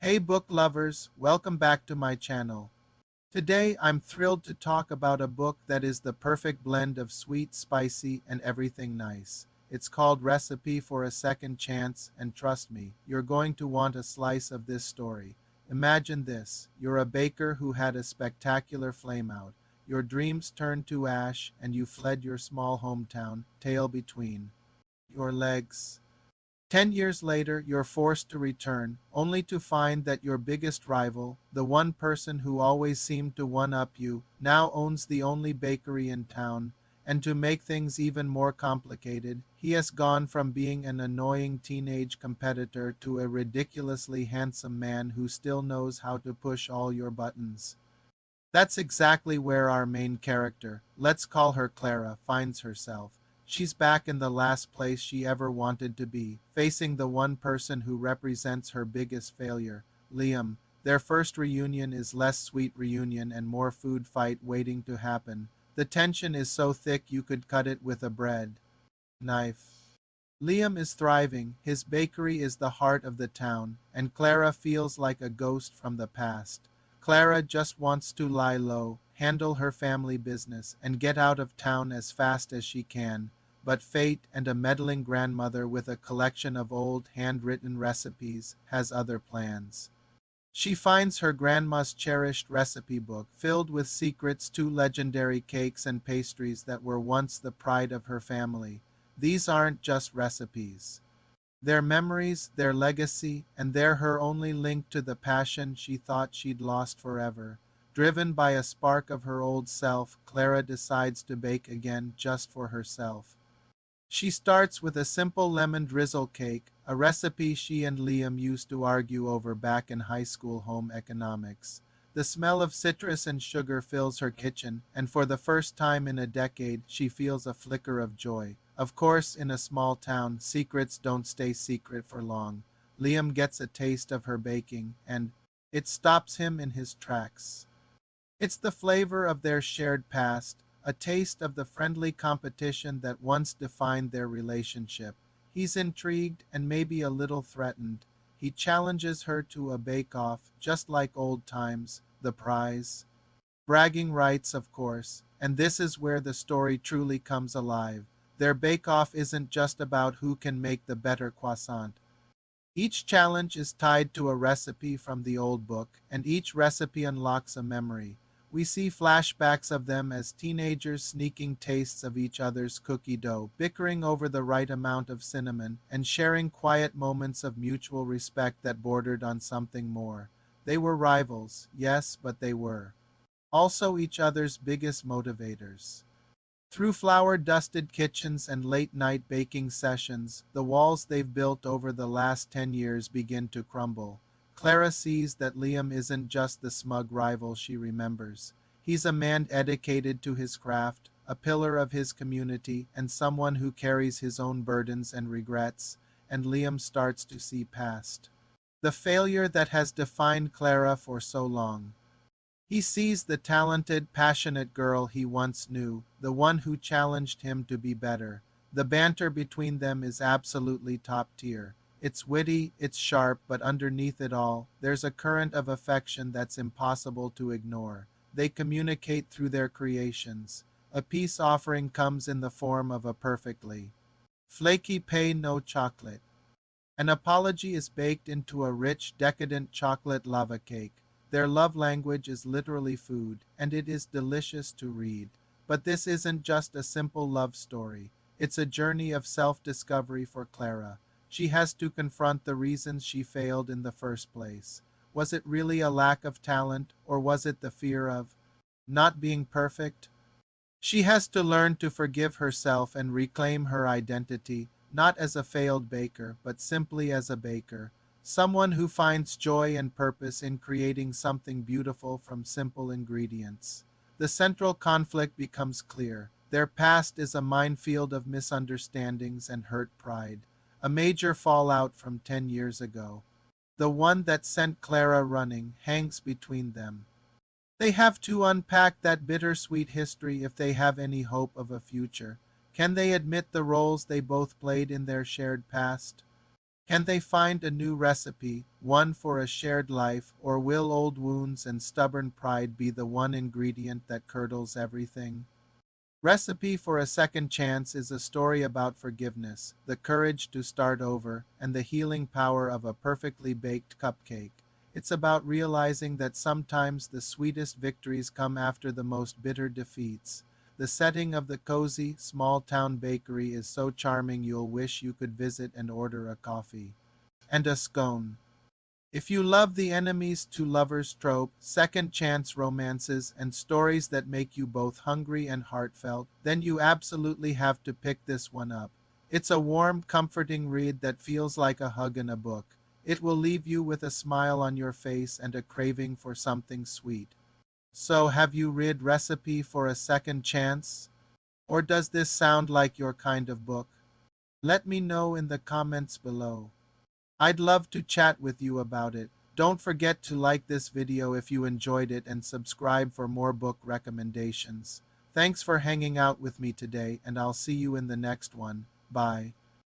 Hey book lovers, welcome back to my channel. Today I'm thrilled to talk about a book that is the perfect blend of sweet, spicy, and everything nice. It's called Recipe for a Second Chance, and trust me, you're going to want a slice of this story. Imagine this, you're a baker who had a spectacular flameout. Your dreams turned to ash, and you fled your small hometown, tail between your legs. 10 years later, you're forced to return, only to find that your biggest rival, the one person who always seemed to one-up you, now owns the only bakery in town. And to make things even more complicated, he has gone from being an annoying teenage competitor to a ridiculously handsome man who still knows how to push all your buttons. That's exactly where our main character, let's call her Clara, finds herself. She's back in the last place she ever wanted to be, facing the one person who represents her biggest failure, Liam. Their first reunion is less sweet reunion and more food fight waiting to happen. The tension is so thick you could cut it with a bread knife. Liam is thriving, his bakery is the heart of the town, and Clara feels like a ghost from the past. Clara just wants to lie low, handle her family business, and get out of town as fast as she can. But fate and a meddling grandmother with a collection of old handwritten recipes has other plans. She finds her grandma's cherished recipe book filled with secrets to legendary cakes and pastries that were once the pride of her family. These aren't just recipes. They're memories, their legacy, and they're her only link to the passion she thought she'd lost forever. Driven by a spark of her old self, Clara decides to bake again just for herself. She starts with a simple lemon drizzle cake, a recipe she and Liam used to argue over back in high school home economics. The smell of citrus and sugar fills her kitchen, and for the first time in a decade, she feels a flicker of joy. Of course, in a small town, secrets don't stay secret for long. Liam gets a taste of her baking, and it stops him in his tracks. It's the flavor of their shared past, a taste of the friendly competition that once defined their relationship. He's intrigued and maybe a little threatened. He challenges her to a bake-off, just like old times, the prize. Bragging rights, of course, and this is where the story truly comes alive. Their bake-off isn't just about who can make the better croissant. Each challenge is tied to a recipe from the old book, and each recipe unlocks a memory. We see flashbacks of them as teenagers sneaking tastes of each other's cookie dough, bickering over the right amount of cinnamon, and sharing quiet moments of mutual respect that bordered on something more. They were rivals, yes, but they were also each other's biggest motivators. Through flour-dusted kitchens and late-night baking sessions, the walls they've built over the last 10 years begin to crumble. Clara sees that Liam isn't just the smug rival she remembers. He's a man dedicated to his craft, a pillar of his community, and someone who carries his own burdens and regrets, and Liam starts to see past the failure that has defined Clara for so long. He sees the talented, passionate girl he once knew, the one who challenged him to be better. The banter between them is absolutely top tier. It's witty, it's sharp, but underneath it all, there's a current of affection that's impossible to ignore. They communicate through their creations. A peace offering comes in the form of a perfectly flaky pain no chocolate. An apology is baked into a rich, decadent chocolate lava cake. Their love language is literally food, and it is delicious to read. But this isn't just a simple love story. It's a journey of self-discovery for Clara. She has to confront the reasons she failed in the first place. Was it really a lack of talent, or was it the fear of not being perfect? She has to learn to forgive herself and reclaim her identity, not as a failed baker, but simply as a baker. Someone who finds joy and purpose in creating something beautiful from simple ingredients. The central conflict becomes clear. Their past is a minefield of misunderstandings and hurt pride, a major fallout from 10 years ago. The one that sent Clara running hangs between them. They have to unpack that bittersweet history if they have any hope of a future. Can they admit the roles they both played in their shared past? Can they find a new recipe, one for a shared life, or will old wounds and stubborn pride be the one ingredient that curdles everything? Recipe for a Second Chance is a story about forgiveness, the courage to start over, and the healing power of a perfectly baked cupcake. It's about realizing that sometimes the sweetest victories come after the most bitter defeats. The setting of the cozy, small town bakery is so charming you'll wish you could visit and order a coffee. And a scone. If you love the enemies to lovers trope, second chance romances, and stories that make you both hungry and heartfelt, then you absolutely have to pick this one up. It's a warm, comforting read that feels like a hug in a book. It will leave you with a smile on your face and a craving for something sweet. So, have you read Recipe for a Second Chance? Or does this sound like your kind of book? Let me know in the comments below. I'd love to chat with you about it. Don't forget to like this video if you enjoyed it and subscribe for more book recommendations. Thanks for hanging out with me today, and I'll see you in the next one. Bye.